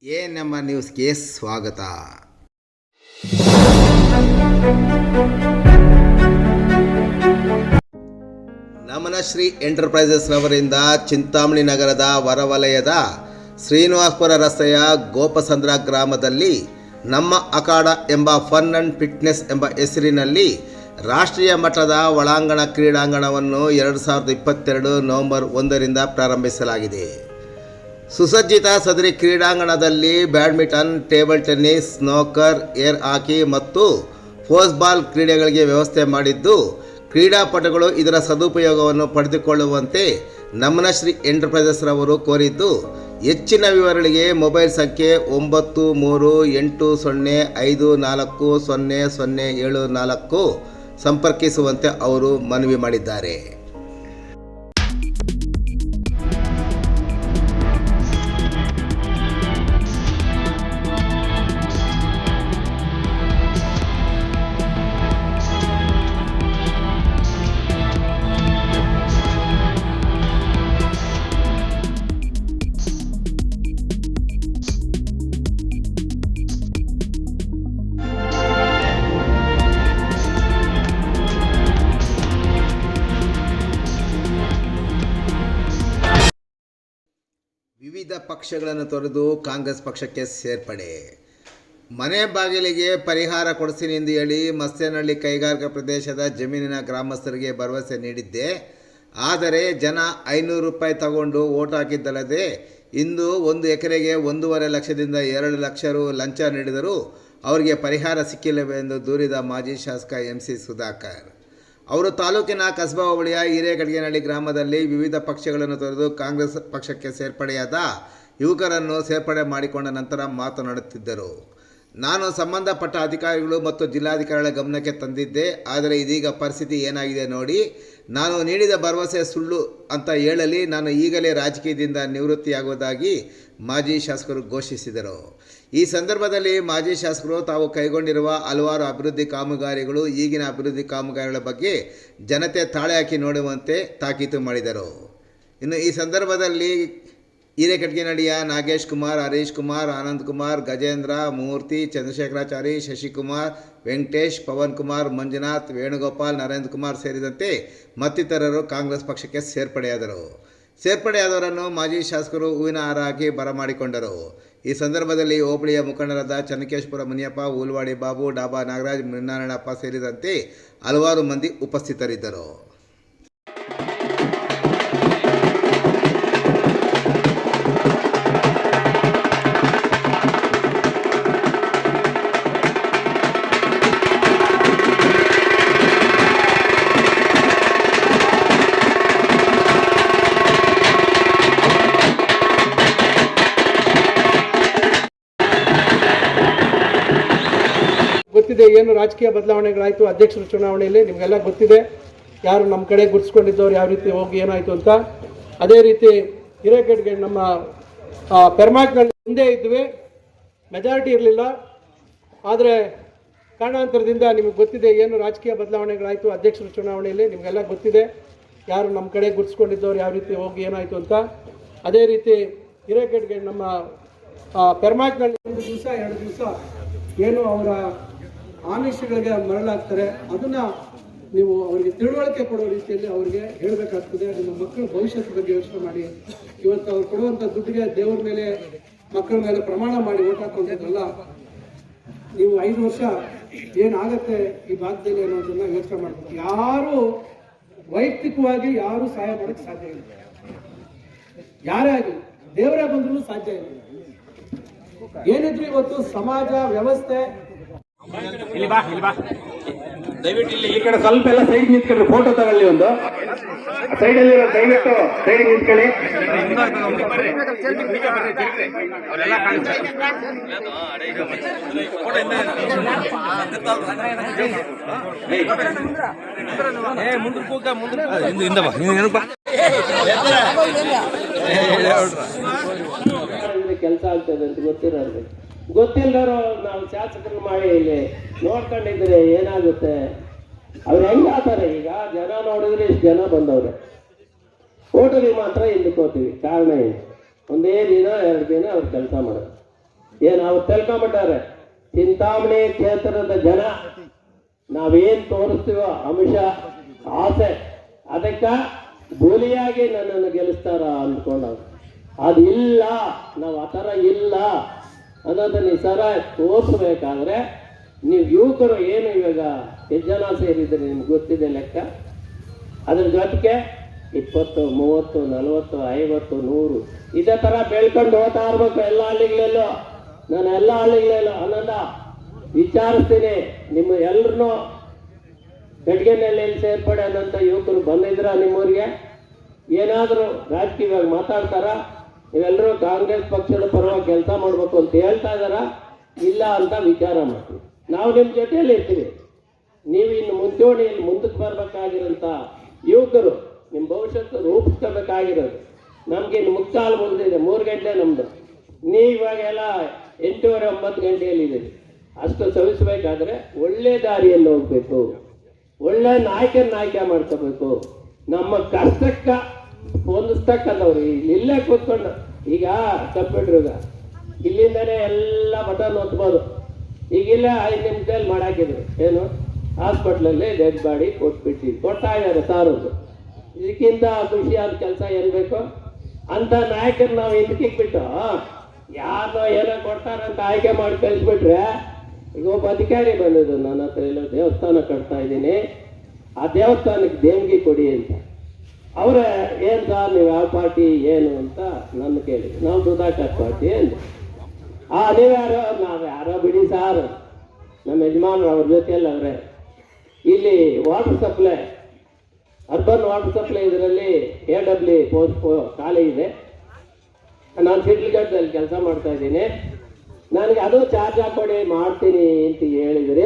ನಮ್ಮ ನ್ಯೂಸ್ಗೆ ಸ್ವಾಗತ. ನಮನಶ್ರೀ ಎಂಟರ್ಪ್ರೈಸಸ್ ರವರಿಂದ ಚಿಂತಾಮಣಿ ನಗರದ ಹೊರವಲಯದ ಶ್ರೀನಿವಾಸಪುರ ರಸ್ತೆಯ ಗೋಪಸಂದ್ರ ಗ್ರಾಮದಲ್ಲಿ ನಮ್ಮ ಅಖಾಡ ಎಂಬ ಫನ್ ಅಂಡ್ ಫಿಟ್ನೆಸ್ ಎಂಬ ಹೆಸರಿನಲ್ಲಿ ರಾಷ್ಟ್ರೀಯ ಮಟ್ಟದ ಒಳಾಂಗಣ ಕ್ರೀಡಾಂಗಣವನ್ನು 2022 ನವೆಂಬರ್ 1ರಿಂದ ಪ್ರಾರಂಭಿಸಲಾಗಿದೆ. ಸುಸಜ್ಜಿತ ಸದರಿ ಕ್ರೀಡಾಂಗಣದಲ್ಲಿ badminton, table tennis, snooker, air hockey ಮತ್ತು ಫೋಸ್ಬಾಲ್ ಕ್ರೀಡೆಗಳಿಗೆ ವ್ಯವಸ್ಥೆ ಮಾಡಿದ್ದು, ಕ್ರೀಡಾಪಟುಗಳು ಇದರ ಸದುಪಯೋಗವನ್ನು ಪಡೆದುಕೊಳ್ಳುವಂತೆ ನಮನಶ್ರೀ ಎಂಟರ್ಪ್ರೈಸಸ್ ರವರು ಕೋರಿದ್ದು, ಹೆಚ್ಚಿನ ವಿವರಗಳಿಗೆ ಮೊಬೈಲ್ ಸಂಖ್ಯೆ 9380540074 ಸಂಪರ್ಕಿಸುವಂತೆ ಅವರು ಮನವಿ ಮಾಡಿದ್ದಾರೆ. ವಿವಿಧ ಪಕ್ಷಗಳನ್ನು ತೊರೆದು ಕಾಂಗ್ರೆಸ್ ಪಕ್ಷಕ್ಕೆ ಸೇರ್ಪಡೆ. ಮನೆ ಬಾಗಿಲಿಗೆ ಪರಿಹಾರ ಕೊಡಿಸ್ತೀನಿ ಎಂದು ಹೇಳಿ ಮಸ್ಯನಹಳ್ಳಿ ಕೈಗಾರಿಕಾ ಪ್ರದೇಶದ ಜಮೀನಿನ ಗ್ರಾಮಸ್ಥರಿಗೆ ಭರವಸೆ ನೀಡಿದ್ದೆ. ಆದರೆ ಜನ 500 ರೂಪಾಯಿ ತಗೊಂಡು ಓಟ್ ಹಾಕಿದ್ದಲ್ಲದೆ ಇಂದು 1 ಎಕರೆಗೆ 1.5 ಲಕ್ಷದಿಂದ 2 ಲಕ್ಷ ರು ಲಂಚ ನೀಡಿದರೂ ಅವರಿಗೆ ಪರಿಹಾರ ಸಿಕ್ಕಿಲ್ಲವೆಂದು ದೂರಿದ ಮಾಜಿ ಶಾಸಕ MC ಸುಧಾಕರ್ ಅವರು ತಾಲೂಕಿನ ಕಸಬಾ ಹೋಬಳಿಯ ಹಿರೇಕಡಗೇನಹಳ್ಳಿ ಗ್ರಾಮದಲ್ಲಿ ವಿವಿಧ ಪಕ್ಷಗಳನ್ನು ತೊರೆದು ಕಾಂಗ್ರೆಸ್ ಪಕ್ಷಕ್ಕೆ ಸೇರ್ಪಡೆಯಾದ ಯುವಕರನ್ನು ಸೇರ್ಪಡೆ ಮಾಡಿಕೊಂಡ ನಂತರ ಮಾತನಾಡುತ್ತಿದ್ದರು. ನಾನು ಸಂಬಂಧಪಟ್ಟ ಅಧಿಕಾರಿಗಳು ಮತ್ತು ಜಿಲ್ಲಾಧಿಕಾರಿಗಳ ಗಮನಕ್ಕೆ ತಂದಿದ್ದೆ. ಆದರೆ ಇದೀಗ ಪರಿಸ್ಥಿತಿ ಏನಾಗಿದೆ ನೋಡಿ. ನಾನು ನೀಡಿದ ಭರವಸೆ ಸುಳ್ಳು ಅಂತ ಹೇಳಲಿ ನಾನು ಈಗಲೇ ರಾಜಕೀಯದಿಂದ ನಿವೃತ್ತಿಯಾಗುವುದಾಗಿ ಮಾಜಿ ಶಾಸಕರು ಘೋಷಿಸಿದರು. ಈ ಸಂದರ್ಭದಲ್ಲಿ ಮಾಜಿ ಶಾಸಕರು ತಾವು ಕೈಗೊಂಡಿರುವ ಹಲವಾರು ಅಭಿವೃದ್ಧಿ ಕಾಮಗಾರಿಗಳು, ಈಗಿನ ಅಭಿವೃದ್ಧಿ ಕಾಮಗಾರಿಗಳ ಬಗ್ಗೆ ಜನತೆ ತಾಳೆ ಹಾಕಿ ನೋಡುವಂತೆ ತಾಕೀತು ಮಾಡಿದರು. ಇನ್ನು ಈ ಸಂದರ್ಭದಲ್ಲಿ ಹಿರೇಕಡಗೇನಹಳ್ಳಿಯ ನಾಗೇಶ್ ಕುಮಾರ್, ಹರೀಶ್ ಕುಮಾರ್, ಆನಂದ್ ಕುಮಾರ್, ಗಜೇಂದ್ರ, ಮೂರ್ತಿ, ಚಂದ್ರಶೇಖರಾಚಾರಿ, ಶಶಿಕುಮಾರ್, ವೆಂಕಟೇಶ್, ಪವನ್ ಕುಮಾರ್, ಮಂಜುನಾಥ್, ವೇಣುಗೋಪಾಲ್, ನರೇಂದ್ರ ಕುಮಾರ್ ಸೇರಿದಂತೆ ಮತ್ತಿತರರು ಕಾಂಗ್ರೆಸ್ ಪಕ್ಷಕ್ಕೆ ಸೇರ್ಪಡೆಯಾದರು. ಸೇರ್ಪಡೆಯಾದವರನ್ನು ಮಾಜಿ ಶಾಸಕರು ಹೂವಿನ ಹಾರ ಹಾಕಿ ಬರಮಾಡಿಕೊಂಡರು. ಈ ಸಂದರ್ಭದಲ್ಲಿ ಹೋಬಳಿಯ ಮುಖಂಡರಾದ ಚನ್ನಕೇಶ್ಪುರ ಮುನಿಯಪ್ಪ, ಹುಲ್ವಾಡಿ ಬಾಬು, ಡಾಬಾ ನಾಗರಾಜ್, ಮಿನ್ನಾರಾಯಣಪ್ಪ ಸೇರಿದಂತೆ ಹಲವಾರು ಮಂದಿ ಉಪಸ್ಥಿತರಿದ್ದರು. ಗೊತ್ತಿದೆ ಏನು ರಾಜಕೀಯ ಬದಲಾವಣೆಗಳಾಯಿತು ಅಧ್ಯಕ್ಷರ ಚುನಾವಣೆಯಲ್ಲಿ. ನಿಮಗೆಲ್ಲ ಗೊತ್ತಿದೆ ಯಾರು ನಮ್ಮ ಕಡೆ ಗುರ್ಸ್ಕೊಂಡಿದ್ದವ್ರು ಯಾವ ರೀತಿ ಹೋಗಿ ಏನಾಯಿತು ಅಂತ. ಅದೇ ರೀತಿ ಹಿರೇಕಡ್ಗೆ ನಮ್ಮ ಪೆರ್ಮಾಕ್ನಲ್ಲಿ ಮುಂದೆ ಇದ್ವಿ, ಮೆಜಾರಿಟಿ ಇರಲಿಲ್ಲ. ಆದರೆ ಕಾರಣಾಂತರದಿಂದ ನಿಮಗೆ ಗೊತ್ತಿದೆ ಏನು ರಾಜಕೀಯ ಬದಲಾವಣೆಗಳಾಯಿತು ಅಧ್ಯಕ್ಷರ ಚುನಾವಣೆಯಲ್ಲಿ. ನಿಮಗೆಲ್ಲ ಗೊತ್ತಿದೆ ಯಾರು ನಮ್ಮ ಕಡೆ ಗುರ್ಸ್ಕೊಂಡಿದ್ದವ್ರು ಯಾವ ರೀತಿ ಹೋಗಿ ಏನಾಯಿತು ಅಂತ. ಅದೇ ರೀತಿ ಹಿರೇಕಡ್ಗೆ ನಮ್ಮ ಪೆರ್ಮಾಕ್ನಲ್ಲಿ 1 ದಿವಸ 2 ದಿವಸ ಏನು ಅವರ ಆಮಿಷಗಳಿಗೆ ಮರಳಾಗ್ತಾರೆ, ಅದನ್ನು ನೀವು ಅವರಿಗೆ ತಿಳುವಳಿಕೆ ಕೊಡೋ ರೀತಿಯಲ್ಲಿ ಅವರಿಗೆ ಹೇಳಬೇಕಾಗ್ತದೆ. ನಿಮ್ಮ ಮಕ್ಕಳ ಭವಿಷ್ಯದ ಬಗ್ಗೆ ಯೋಚನೆ ಮಾಡಿ. ಇವತ್ತು ಅವ್ರು ಕೊಡುವಂಥ ದುಡ್ಡಿಗೆ ದೇವ್ರ ಮೇಲೆ ಮಕ್ಕಳ ಮೇಲೆ ಪ್ರಮಾಣ ಮಾಡಿ ಓಟ್ ಹಾಕೊಂಡ್ರಲ್ಲ, ನೀವು 5 ವರ್ಷ ಏನಾಗತ್ತೆ ಈ ಭಾಗದಲ್ಲಿ ಅನ್ನೋದನ್ನ ಯೋಚನೆ ಮಾಡ್ಬೇಕು. ಯಾರು ವೈಯಕ್ತಿಕವಾಗಿ ಯಾರು ಸಹಾಯ ಮಾಡೋಕ್ಕೆ ಸಾಧ್ಯ ಇಲ್ಲ. ಯಾರೇ ಆಗಲಿ ದೇವರೇ ಬಂದ್ರೂ ಸಾಧ್ಯ ಇಲ್ಲ. ಏನಿದ್ರು ಇವತ್ತು ಸಮಾಜ ವ್ಯವಸ್ಥೆ ದಯವಿಟ್ಟು ಈ ಕಡೆ ಸ್ವಲ್ಪ ಎಲ್ಲ ಸೈಡ್ ನಿಂತ್ಕೊಳ್ಳಿ, ಫೋಟೋ ತಗೊಳ್ಳಿ. ಒಂದು ಸೈಡ್ ಅಲ್ಲಿ ದಯವಿಟ್ಟು ಸೈಡ್ ನಿಂತ್ಕೊಳ್ಳಿ. ಕೆಲಸ ಆಗ್ತದೆ ಅಂತ ಗೊತ್ತಿರೋದು. ಗೊತ್ತಿಲ್ಲದವರು ನಾವು ಶಾಸಕರು ಮಾಡಿ ಇಲ್ಲಿ ನೋಡ್ಕೊಂಡಿದ್ರೆ ಏನಾಗುತ್ತೆ. ಅವ್ರು ಹೆಂಗಾತಾರೆ ಈಗ ಜನ ನೋಡಿದ್ರೆ ಇಷ್ಟು ಜನ ಬಂದವ್ರೆ, ಓಟಲ್ಲಿ ಮಾತ್ರ ಹಿಂದಕ್ಕೆ ಹೋಗ್ತೀವಿ. ಕಾರಣ ಏನು? ಒಂದೇ ದಿನ 2 ದಿನ ಅವ್ರು ಕೆಲಸ ಮಾಡೋದು. ಏನು ಅವ್ರು ತಿಳ್ಕೊಂಬಿಟ್ಟಾರೆ ಚಿಂತಾಮಣಿ ಕ್ಷೇತ್ರದ ಜನ ನಾವೇನ್ ತೋರಿಸ್ತೀವೋ ಅಂಶ ಆಸೆ ಅದಕ್ಕೆ ಬೂಲಿಯಾಗಿ ನನ್ನನ್ನು ಗೆಲ್ಲಿಸ್ತಾರ ಅಂದ್ಕೊಂಡವ್ರು. ಅದು ಇಲ್ಲ, ನಾವು ಆ ಥರ ಇಲ್ಲ ಅನ್ನೋದನ್ನ ಈ ಸರ ತೋರಿಸ್ಬೇಕಾದ್ರೆ ನೀವು ಯುವಕರು ಏನು ಇವಾಗ ಎಷ್ಟು ಜನ ಸೇರಿದ್ರೆ ನಿಮ್ಗೆ ಗೊತ್ತಿದೆ ಲೆಕ್ಕ. ಅದ್ರ ಜೊತೆಗೆ 20, 30, 40, 50, 100 ಇದೇ ಥರ ಬೆಳ್ಕೊಂಡು ಹೋಗ್ತಾ ಇರ್ಬೇಕು ಎಲ್ಲ ಹಳ್ಳಿಗಳಲ್ಲೂ. ನಾನು ಎಲ್ಲ ಹಳ್ಳಿಗಳಲ್ಲೂ ಆನಂದ ವಿಚಾರಿಸ್ತೀನಿ, ನಿಮ್ಮ ಎಲ್ಲರೂ ಗಡ್ಗೆನೆಲೆಯಲ್ಲಿ ಸೇರ್ಪಡೆ ಅನ್ನೋಂಥ ಯುವಕರು ಬಂದಿದ್ರ ನಿಮ್ಮೂರಿಗೆ? ಏನಾದರೂ ರಾಜಕೀಯವಾಗಿ ಮಾತಾಡ್ತಾರ? ನೀವೆಲ್ಲರೂ ಕಾಂಗ್ರೆಸ್ ಪಕ್ಷದ ಪರವಾಗಿ ಕೆಲಸ ಮಾಡಬೇಕು ಅಂತ ಹೇಳ್ತಾ ಇದ್ದಾರ? ಇಲ್ಲ ಅಂತ ವಿಚಾರ ಮಾಡ್ತೀವಿ. ನಾವು ನಿಮ್ಮ ಜೊತೆಯಲ್ಲಿ ಇರ್ತೀವಿ. ನೀವು ಇನ್ನು ಮುಂಚೂಣಿಯಲ್ಲಿ ಮುಂದಕ್ಕೆ ಬರಬೇಕಾಗಿರೋಂಥ ಯುವಕರು, ನಿಮ್ಮ ಭವಿಷ್ಯತ್ತು ರೂಪಿಸ್ಕೋಬೇಕಾಗಿರೋದು. ನಮ್ಗೆ ಇನ್ನು ಮುಕ್ಕಾಲು ಮುಗಿದಿದೆ, 3 ಗಂಟೆ ನಮ್ಮದು. ನೀವಾಗೆಲ್ಲ 8:30, 9 ಗಂಟೆಯಲ್ಲಿದ್ದೀರಿ. ಅಷ್ಟು ಸವಿಸಬೇಕಾದ್ರೆ ಒಳ್ಳೆ ದಾರಿಯಲ್ಲಿ ಹೋಗ್ಬೇಕು, ಒಳ್ಳೆ ನಾಯಕನ ಆಯ್ಕೆ ಮಾಡ್ಕೋಬೇಕು. ನಮ್ಮ ಕಷ್ಟಕ್ಕೆ ಹೊಂದಿಸ್ತಕ್ಕಂಥವ್ರು ಇಲ್ಲೇ ಕೂತ್ಕೊಂಡು, ಈಗ ಕಂಪ್ಯೂಟರ್ಗ ಇಲ್ಲಿಂದನೇ ಎಲ್ಲ ಬಟನ್ ಒತ್ಬೋದು. ಈಗಿಲ್ಲ 5 ನಿಮಿಷದಲ್ಲಿ ಮಾಡಾಕಿದ್ರು. ಏನು ಹಾಸ್ಪಿಟ್ಲಲ್ಲಿ ಡೆಡ್ ಬಾಡಿ ಕೊಡ್ತಾ ಇದ್ದಾರೆ ಸಾರೋದು. ಇದಕ್ಕಿಂತ ಖುಷಿಯಾದ ಕೆಲಸ ಏನ್ಬೇಕು? ಅಂತ ನಾಯಕರು ನಾವು ಹಿಂದಕ್ಕಿಕ್ಬಿಟ್ಟು ಯಾರೋ ಏನೋ ಕೊಡ್ತಾರಂತ ಆಯ್ಕೆ ಮಾಡಿ ಕಳಿಸ್ಬಿಟ್ರೆ, ಈಗ ಒಬ್ಬ ಅಧಿಕಾರಿ ಬಂದಿದ್ದು ನನ್ನ ಹತ್ರ, ಎಲ್ಲ ದೇವಸ್ಥಾನ ಕಟ್ತಾ ಇದ್ದೀನಿ, ಆ ದೇವಸ್ಥಾನಕ್ಕೆ ದೇಣಿಗೆ ಕೊಡಿ ಅಂತ. ಅವರೇ ಏನು ಸರ್ ನೀವು ಯಾವ ಪಾರ್ಟಿ ಏನು ಅಂತ ನನ್ನ ಕೇಳಿ, ನಾವು ಸುಧಾಕರ್ ಪಾರ್ಟಿ ಅಂತ. ನೀವ್ಯಾರೋ? ನಾವು ಯಾರೋ ಬಿಡಿ ಸಾರ್, ನಮ್ಮ ಯಜಮಾನ್ರು ಅವ್ರ ಜೊತೆಯಲ್ಲಿ ಅವರೇ. ಇಲ್ಲಿ water supply, urban water supply ಇದರಲ್ಲಿ AW ಪೋಸ್ಟ್ ಖಾಲಿ ಇದೆ. ನಾನು ಶಿಡ್ಲಘಟ್ಟದಲ್ಲಿ ಕೆಲಸ ಮಾಡ್ತಾ ಇದ್ದೀನಿ. ನನಗೆ ಅದು ಚಾರ್ಜ್ ಹಾಕೊಡಿ ಮಾಡ್ತೀನಿ ಅಂತ ಹೇಳಿದ್ರಿ.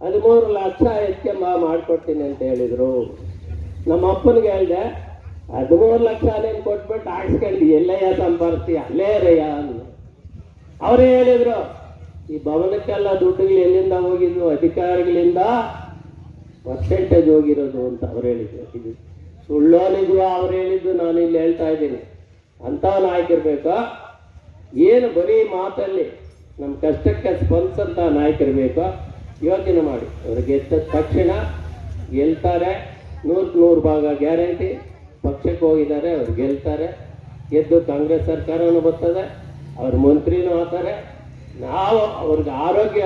13 ಲಕ್ಷ ಎತ್ಕೆಂಬ ಮಾಡಿಕೊಡ್ತೀನಿ ಅಂತ ಹೇಳಿದರು. ನಮ್ಮ ಅಪ್ಪನಿಗೆ ಹೇಳಿದೆ, 13 ಲಕ್ಷ ನೀನು ಕೊಟ್ಬಿಟ್ಟು ಹಾಕ್ಸ್ಕೊಂಡು ಎಲ್ಲಯ್ಯ ಸಂಪಾದಿಸ್ತೀಯ, ಅಲ್ಲೇ ರಯ್ಯ ಅಂದ್ರು. ಅವರೇ ಹೇಳಿದ್ರು, ಈ ಭವನಕ್ಕೆಲ್ಲ ದುಡ್ಡುಗಳು ಎಲ್ಲಿಂದ ಹೋಗಿದ್ವು? ಅಧಿಕಾರಿಗಳಿಂದ ಪರ್ಸೆಂಟೇಜ್ ಹೋಗಿರೋದು ಅಂತ ಅವ್ರು ಹೇಳಿದ್ರು. ಇದು ಸುಳ್ಳೋನಿಗೂ ಅವ್ರು ಹೇಳಿದ್ದು ನಾನು ಇಲ್ಲಿ ಹೇಳ್ತಾ ಇದ್ದೀನಿ. ಅಂಥ ನಾಯಕರಿರ್ಬೇಕು. ಏನು ಬರೀ ಮಾತಲ್ಲಿ ನಮ್ಮ ಕಷ್ಟಕ್ಕೆ ಸ್ಪಂದಿಸಂಥ ನಾಯಕರಿರ್ಬೇಕು. ಯೋಚನೆ ಮಾಡಿ, ಅವ್ರು ಗೆದ್ದ ತಕ್ಷಣ ಗೆಲ್ತಾರೆ, 100ಕ್ಕೆ 100 ಭಾಗ ಗ್ಯಾರಂಟಿ. ಪಕ್ಷಕ್ಕೆ ಹೋಗಿದ್ದಾರೆ, ಅವ್ರು ಗೆಲ್ತಾರೆ. ಗೆದ್ದು ಕಾಂಗ್ರೆಸ್ ಸರ್ಕಾರನೂ ಬರ್ತದೆ, ಅವ್ರ ಮಂತ್ರಿನೂ ಆಗ್ತಾರೆ. ನಾವು ಅವ್ರಿಗೆ ಆರೋಗ್ಯ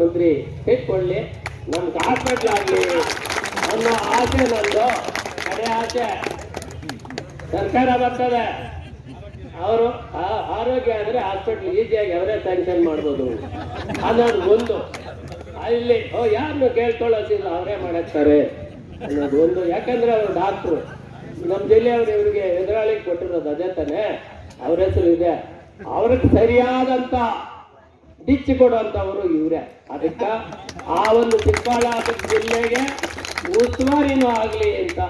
ಮಂತ್ರಿ ಇಟ್ಕೊಳ್ಳಿ, ನಮ್ಗೆ ಹಾಸ್ಪಿಟ್ಲ್ ಆಗಲಿ ಅನ್ನೋ ಆಸೆ ನಂದು. ಕಡೆ ಆಸೆ ಸರ್ಕಾರ ಬರ್ತದೆ, ಅವರು ಆರೋಗ್ಯ ಅಂದರೆ ಹಾಸ್ಪಿಟ್ಲ್ ಈಸಿಯಾಗಿ ಅವರೇ ಸ್ಯಾಂಕ್ಷನ್ ಮಾಡ್ಬೋದು ಅನ್ನೋದು ಒಂದು. ಅಲ್ಲಿ ಯಾರನ್ನು ಕೇಳ್ಕೊಳ್ಳೋದಿಲ್ಲ, ಅವರೇ ಮಾಡಿರ್ತಾರೆ ಅನ್ನೋದು ಒಂದು. ಯಾಕಂದ್ರೆ ಅವರು ಡಾಕ್ಟ್ರು, ನಮ್ಮ ಜಿಲ್ಲೆಯವರು ಇವರಿಗೆ ಎದುರಾಳಿಗೆ ಕೊಟ್ಟಿರೋದು ಅದೇ ತಾನೆ, ಅವ್ರ ಹೆಸರು ಇದೆ. ಅವ್ರಿಗೆ ಸರಿಯಾದಂಥ ಡಿಚ್ ಕೊಡುವಂಥವರು ಇವರೇ. ಅದಕ್ಕೆ ಆ ಒಂದು ಚಿಕ್ಕಬಳ್ಳಾಪುರ ಜಿಲ್ಲೆಗೆ ಉಸ್ತುವಾರಿನೂ ಆಗಲಿ ಅಂತ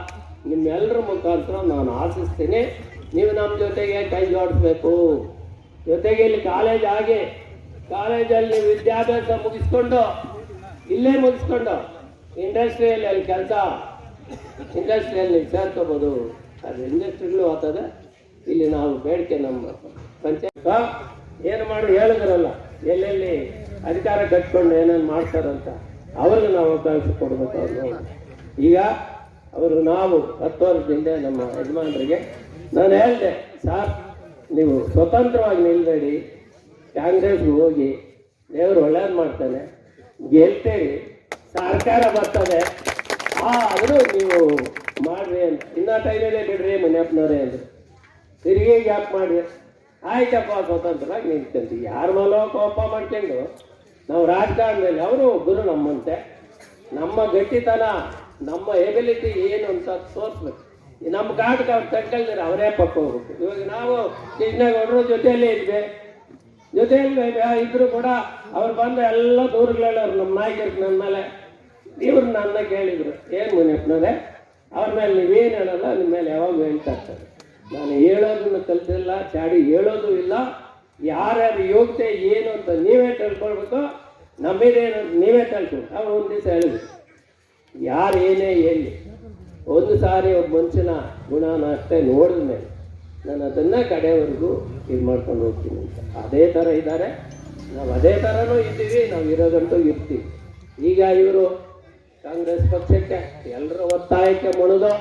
ನಿಮ್ಮೆಲ್ಲರ ಮುಖಾಂತರ ನಾನು ಆಶಿಸ್ತೀನಿ. ನೀವು ನಮ್ಮ ಜೊತೆಗೆ ಕೈ ಜೋಡಿಸ್ಬೇಕು. ಜೊತೆಗೆ ಇಲ್ಲಿ ಕಾಲೇಜಲ್ಲಿ ವಿದ್ಯಾಭ್ಯಾಸ ಮುಗಿಸ್ಕೊಂಡು ಇಲ್ಲೇ ಮುಗಿಸ್ಕೊಂಡು ಇಂಡಸ್ಟ್ರಿಯಲ್ಲಿ ಅಲ್ಲಿ ಕೆಲಸ ಇಂಡಸ್ಟ್ರಿಯಲ್ಲಿ ಸೇರ್ಕೋಬೋದು. ಅದು ಇಂಡಸ್ಟ್ರಿಗಳು ಆಗ್ತದೆ. ಇಲ್ಲಿ ನಾವು ಬೇಡಿಕೆ ನಮ್ಮ ಪಂಚಾಯತ್ ಏನು ಮಾಡಿ ಹೇಳಿದ್ರಲ್ಲ, ಎಲ್ಲೆಲ್ಲಿ ಅಧಿಕಾರ ಕಟ್ಕೊಂಡು ಏನೇನು ಮಾಡ್ತಾರಂತ ಅವ್ರಿಗೆ ನಾವು ಅವಕಾಶ ಕೊಡಬೇಕು. ಅವರು ಈಗ ನಾವು 10 ವರ್ಷದಿಂದ ನಮ್ಮ ಯಜಮಾನರಿಗೆ ನಾನು ಹೇಳಿದೆ, ಸಾರ್ ನೀವು ಸ್ವತಂತ್ರವಾಗಿ ನಿಲ್ಬೇಡಿ, ಕಾಂಗ್ರೆಸ್ಗೆ ಹೋಗಿ, ದೇವರು ಒಳ್ಳೇದು ಮಾಡ್ತಾನೆ, ಗೆಲ್ತೇವೆ, ಸರ್ಕಾರ ಬರ್ತದೆ, ಆದರೂ ನೀವು ಮಾಡ್ರಿ ಅಂತ. ಇನ್ನೂ ಟೈಮಲ್ಲೇ ಬಿಡ್ರಿ ಮುನಿಯಪ್ಪನವರೇ ಅಂದರು. ತಿರುಗಿ ಯಾಕೆ ಮಾಡ್ರಿ? ಆಯ್ತಪ್ಪ, ಸ್ವತಂತ್ರವಾಗಿ ನಿಲ್ತಂತ. ಯಾರ ಮೇಲೋ ಕೋಪ ಮಾಡ್ಕೊಂಡು ನಾವು ರಾಜಕಾರಣದಲ್ಲಿ ಅವರು ಗುರು ನಮ್ಮಂತೆ, ನಮ್ಮ ಗಟ್ಟಿತನ, ನಮ್ಮ ಎಬಿಲಿಟಿ ಏನು ಅಂತ ತೋರಿಸ್ಬೇಕು. ನಮ್ಮ ಘಾಟಕ್ಕೆ ಅವ್ರು ತಗೊಳ್ತಾರೆ, ಅವರೇ ಪಕ್ಕ ಹೋಗ್ಬೇಕು. ಇವಾಗ ನಾವು ಕೃಷ್ಣಗೌಡರು ಜೊತೆಯಲ್ಲೇ ಇದ್ರು ಕೂಡ ಅವ್ರು ಬಂದು ಎಲ್ಲ ದೂರಗಳೇಳವ್ರು ನಮ್ಮ ನಾಯಕರಿಗೆ ನನ್ನ ಮೇಲೆ. ಇವ್ರು ನನ್ನ ಕೇಳಿದ್ರು, ಏನು ಮುನಿಯಪ್ಪನವರೇ ಅವ್ರ ಮೇಲೆ ನೀವೇನು ಹೇಳಲ್ಲ, ನಿಮ್ಮ ಮೇಲೆ ಯಾವಾಗ ಹೇಳ್ತಾ ಇರ್ತಾರೆ. ನಾನು ಹೇಳೋದನ್ನು ಕಲಿತಿಲ್ಲ, ಚಾಡಿ ಹೇಳೋದು ಇಲ್ಲ. ಯಾರ್ಯಾರು ಯೋಗ್ಯತೆ ಏನು ಅಂತ ನೀವೇ ತಿಳ್ಕೊಳ್ಬೇಕು, ನಮ್ಮಿದೇನು ನೀವೇ ತಿಳ್ಕೊಂಡು. ಅವ್ರು ಒಂದು ದಿವಸ ಹೇಳಿದ್ರು, ಯಾರು ಏನೇ ಹೇಳಿ, ಒಂದು ಸಾರಿ ಒಬ್ಬ ಮನುಷ್ಯನ ಗುಣನ ಅಷ್ಟೇ ನೋಡಿದ ಮೇಲೆ ನಾನು ಅದನ್ನ ಕಡೆವರೆಗೂ ಇದು ಮಾಡ್ಕೊಂಡು ಹೋಗ್ತೀನಿ ಅಂತ. ಅದೇ ಥರ ಇದ್ದಾರೆ, ನಾವು ಅದೇ ಥರನೂ ಇದ್ದೀವಿ, ನಾವು ಇರೋದಂತೂ ಇರ್ತೀವಿ. ಈಗ ಇವರು ಕಾಂಗ್ರೆಸ್ ಪಕ್ಷಕ್ಕೆ ಎಲ್ಲರ ಒತ್ತಾಯಕ್ಕೆ ಮುಣಿದು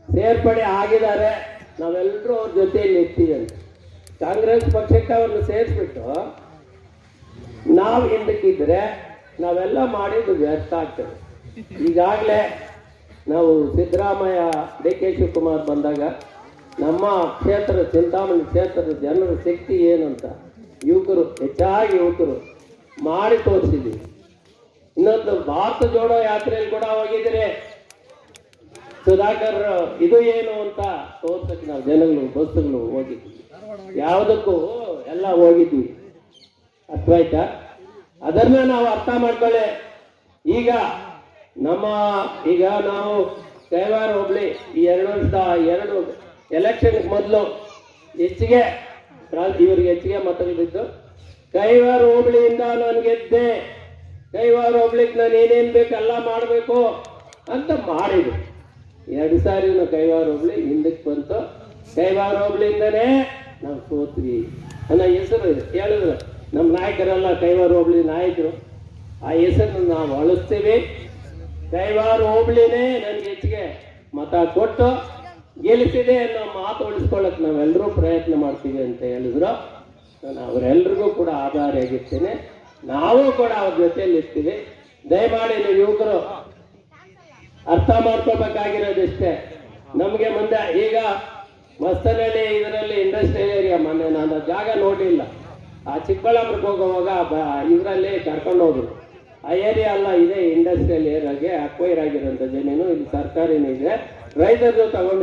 ಸೇರ್ಪಡೆ ಆಗಿದ್ದಾರೆ, ನಾವೆಲ್ಲರೂ ಅವ್ರ ಜೊತೆಯಲ್ಲಿ ಇರ್ತೀವಿ ಅಂತ. ಕಾಂಗ್ರೆಸ್ ಪಕ್ಷಕ್ಕೆ ಅವ್ರನ್ನ ಸೇರಿಸ್ಬಿಟ್ಟು ನಾವು ಹಿಂದಕ್ಕಿದ್ರೆ ನಾವೆಲ್ಲ ಮಾಡಿದ್ದು ವ್ಯರ್ಥ ಆಗ್ತದೆ. ಈಗಾಗಲೇ ನಾವು ಸಿದ್ದರಾಮಯ್ಯ ಡಿ.ಕೆ. ಶಿವಕುಮಾರ್ ಬಂದಾಗ ನಮ್ಮ ಕ್ಷೇತ್ರ ಚಿಂತಾಮಣಿ ಕ್ಷೇತ್ರದ ಜನರ ಶಕ್ತಿ ಏನು ಅಂತ ಯುವಕರು, ಹೆಚ್ಚಾಗಿ ಯುವಕರು ಮಾಡಿ ತೋರಿಸಿದ್ದೀವಿ. ಇನ್ನೊಂದು ಭಾರತ ಜೋಡೋ ಯಾತ್ರೆಯಲ್ಲಿ ಕೂಡ ಹೋಗಿದ್ರೆ ಸುಧಾಕರ್ ಇದು ಏನು ಅಂತ ತೋರ್ಸಕ್ಕೆ ನಾವು ಜನಗಳು ಬಸ್ಸುಗಳು ಹೋಗಿದ್ವಿ, ಯಾವುದಕ್ಕೂ ಎಲ್ಲ ಹೋಗಿದ್ವಿ. ಅರ್ಥವಾಯ್ತಾ? ಅದನ್ನ ನಾವು ಅರ್ಥ ಮಾಡ್ಕೊಳ್ಳಿ. ಈಗ ನಾವು ಕೈವಾರ ಹೋಬಳಿ ಈ 2 ಎಲೆಕ್ಷನ್ ಮೊದಲು ಹೆಚ್ಚಿಗೆ ಇವರಿಗೆ ಹೆಚ್ಚಿಗೆ ಮತಗಳಿದ್ದು, ಕೈವಾರ ಹೋಬಳಿಯಿಂದ ನಾನು ಗೆದ್ದೆ, ಕೈವಾರ ಹೋಬಳಿಗೆ ನಾನು ಏನೇನು ಬೇಕು ಎಲ್ಲ ಮಾಡಬೇಕು ಅಂತ ಮಾಡಿದ್ರು. 2 ಸಾರಿ ಕೈವಾರ ಹೋಬಳಿ ಹಿಂದಕ್ಕೆ ಬಂತು. ಕೈವಾರ ಹೋಬಳಿಯಿಂದನೇ ನಾವು ಸೋತ್ವಿ ಅನ್ನೋ ಹೆಸರು ಹೇಳಿದ್ರು ನಮ್ಮ ನಾಯಕರೆಲ್ಲ, ಕೈವಾರ ಹೋಬಳಿ ನಾಯಕರು. ಆ ಹೆಸರನ್ನು ನಾವು ಅಳಿಸ್ತೀವಿ. ಕೈವಾರ ಹೋಬಳಿನೇ ನನಗೆ ಹೆಚ್ಚಿಗೆ ಮತ ಕೊಟ್ಟು ಗೆಲ್ಲಿಸಿದೆ ಅನ್ನೋ ಮಾತು ಉಳಿಸ್ಕೊಳ್ಳೋಕೆ ನಾವೆಲ್ಲರೂ ಪ್ರಯತ್ನ ಮಾಡ್ತೀವಿ ಅಂತ ಹೇಳಿದ್ರು. ನಾನು ಅವರೆಲ್ಲರಿಗೂ ಕೂಡ ಆಭಾರಿಯಾಗಿರ್ತೇನೆ. ನಾವು ಕೂಡ ಅವ್ರ ಜೊತೆಯಲ್ಲಿ ಇರ್ತೀವಿ. ದಯಮಾಡಿ ನೀವು ಯುವಕರು ಅರ್ಥ ಮಾಡ್ಕೋಬೇಕಾಗಿರೋದಿಷ್ಟೇ. ನಮಗೆ ಮುಂದೆ ಈಗ ಮಸ್ತನಹಳ್ಳಿ ಇದರಲ್ಲಿ ಇಂಡಸ್ಟ್ರಿಯಲ್ ಏರಿಯಾ, ಮೊನ್ನೆ ನಾನು ಜಾಗ ನೋಡಲಿಲ್ಲ, ಆ ಚಿಕ್ಕಬಳ್ಳಾಪುರಕ್ಕೆ ಹೋಗುವಾಗ ಇದರಲ್ಲಿ ಕರ್ಕೊಂಡು ಹೋದ್ರು. ಆ ಏರಿಯಾ ಅಲ್ಲ, ಇದೇ ಇಂಡಸ್ಟ್ರಿಯಲ್ ಏರಿಯಾಗೆ ಅಕ್ವೈರ್ ಆಗಿರೋಂಥ ಜಮೀನು, ಇಲ್ಲಿ ಸರ್ಕಾರಿನೂ ಇದೆ, ರೈತರು ತಗೊಂಡು